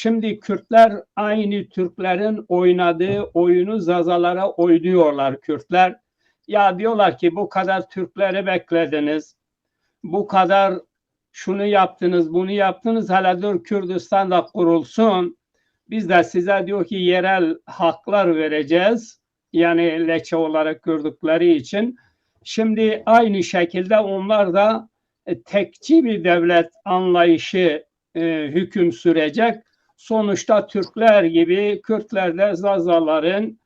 Şimdi Kürtler aynı Türklerin oynadığı oyunu Zazalara oynuyorlar Kürtler. Ya diyorlar ki bu kadar Türkleri beklediniz, bu kadar şunu yaptınız, bunu yaptınız, hele dur Kürdistan da kurulsun. Biz de size diyor ki yerel haklar vereceğiz. Yani leçe olarak gördükleri için. Şimdi aynı şekilde onlar da tekçi bir devlet anlayışı hüküm sürecek. Sonuçta Türkler gibi Kürtler de Zazaların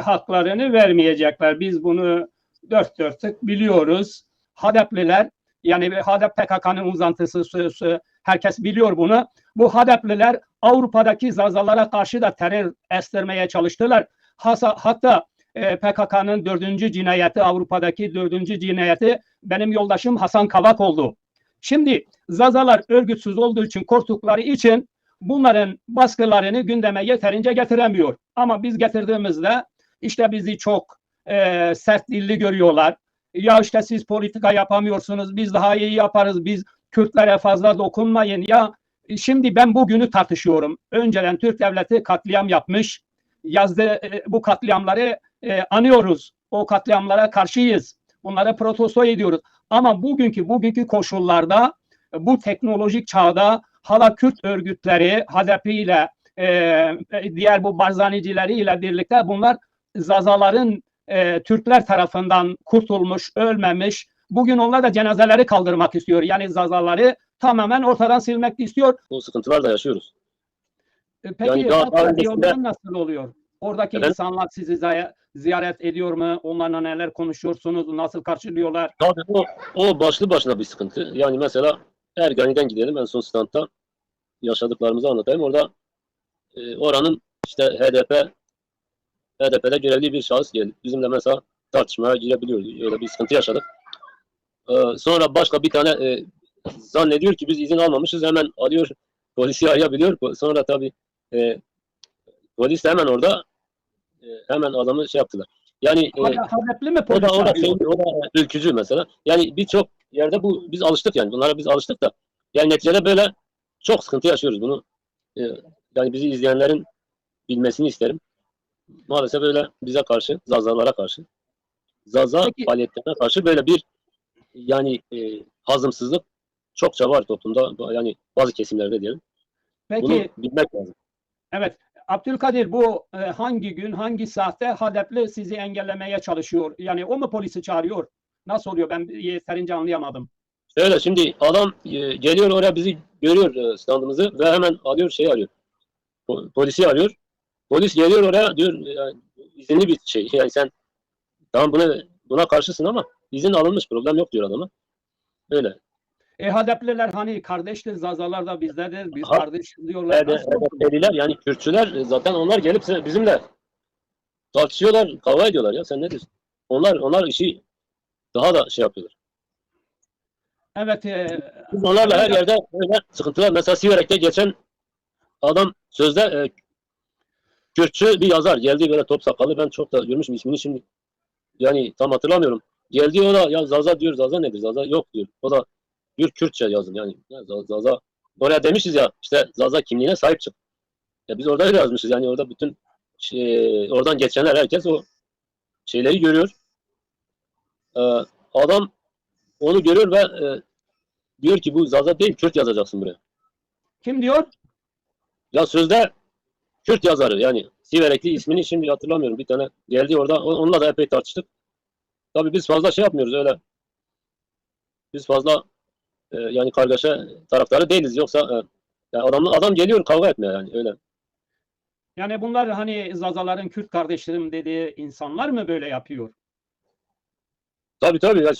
haklarını vermeyecekler. Biz bunu dört dörtlük biliyoruz. Hadepliler, yani HADEP PKK'nın uzantısı, herkes biliyor bunu. Bu Hadepliler Avrupa'daki Zazalara karşı da terör estirmeye çalıştılar. Hatta PKK'nın 4. cinayeti, Avrupa'daki 4. cinayeti benim yoldaşım Hasan Kavak oldu. Şimdi Zazalar örgütsüz olduğu için, korktukları için bunların baskılarını gündeme yeterince getiremiyor. Ama biz getirdiğimizde işte bizi çok sert dilli görüyorlar. Ya işte siz politika yapamıyorsunuz, biz daha iyi yaparız, biz Kürtlere fazla dokunmayın. Ya şimdi ben bugünü tartışıyorum. Önceden Türk devleti katliam yapmış, yazdı, bu katliamları anıyoruz. O katliamlara karşıyız. Bunları protesto ediyoruz. Ama bugünkü koşullarda, bu teknolojik çağda hala Kürt örgütleri, HDP ile diğer bu Barzanicileri birlikte bunlar Zazaların Türkler tarafından kurtulmuş, ölmemiş. Bugün onlar da cenazeleri kaldırmak istiyor. Yani Zazaları tamamen ortadan silmek istiyor. Bu sıkıntılar da yaşıyoruz. Peki yani öncesinde nasıl oluyor? Oradaki insanlar sizi ziyaret ediyor mu? Onlarla neler konuşuyorsunuz? Nasıl karşılıyorlar? Tabii o başlı başına bir sıkıntı. Yani mesela Ergani'den gidelim, en son standta yaşadıklarımızı anlatayım. Orada oranın işte HDP'de görevli bir şahıs geldi. Bizimle mesela tartışmaya girebiliyordu. Öyle bir sıkıntı yaşadık. Sonra başka bir tane zannediyor ki biz izin almamışız. Hemen arıyor, polisi arayabiliyor. Sonra tabii polis de hemen orada hemen adamı şey yaptılar. Yani HDP'li mi polis? O da ülkücü mesela. Yani birçok yerde biz alıştık yani. Bunlara biz alıştık da. Yani neticede böyle çok sıkıntı yaşıyoruz bunu. Yani bizi izleyenlerin bilmesini isterim. Maalesef böyle bize karşı, Zazalara karşı, Zaza faaliyetlerine karşı böyle bir yani hazımsızlık çokça var toplumda. Yani bazı kesimlerde diyelim. Peki, bunu bilmek lazım. Evet. Abdülkadir, bu hangi gün, hangi saatte HDP'li sizi engellemeye çalışıyor? Yani o mu polisi çağırıyor? Nasıl oluyor? Ben yeterince anlayamadım. Şöyle, şimdi adam geliyor oraya, bizi görüyor standımızı ve hemen alıyor, arıyor. Polisi arıyor. Polis geliyor oraya, diyor izinli bir şey. Yani sen tamam buna karşısın ama izin alınmış, problem yok diyor adama. Öyle. HDP'liler hani kardeştir, Zazalar da bizlerdir, biz kardeş diyorlar. HDP'liler yani Kürtçüler zaten, onlar gelip bizimle tartışıyorlar, kavga ediyorlar ya, sen ne diyorsun? Onlar işi daha da şey yapıyorlar. Evet. Biz onlarla her yerde böyle sıkıntılar. Mesela Siverek'te geçen adam sözde Kürtçü bir yazar geldi, böyle top sakallı, ben çok da görmüşüm ismini şimdi. Yani tam hatırlamıyorum. Geldi o da, ya Zaza diyor, Zaza nedir? Zaza yok diyor. O da diyor Kürtçe yazın yani. Ya Zaza. Oraya demişiz ya işte, Zaza kimliğine sahip çık. Ya biz orada öyle yazmışız yani, orada bütün oradan geçenler, herkes o şeyleri görüyor. Adam onu görüyor ve diyor ki bu Zaza değil, Kürt yazacaksın buraya. Kim diyor? Ya sözde Kürt yazarı yani, Siverekli, ismini şimdi hatırlamıyorum, bir tane geldi orada, onunla da epey tartıştık. Tabii biz fazla şey yapmıyoruz öyle. Biz fazla yani kargaşa taraftarı değiliz, yoksa yani adam geliyor kavga etmeye yani, öyle. Yani bunlar hani Zazaların Kürt kardeşlerim dediği insanlar mı böyle yapıyor? Tabii yani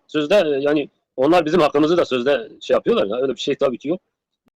sözde yani onlar bizim hakkımızı da sözde şey yapıyorlar ya, öyle bir şey tabii ki yok.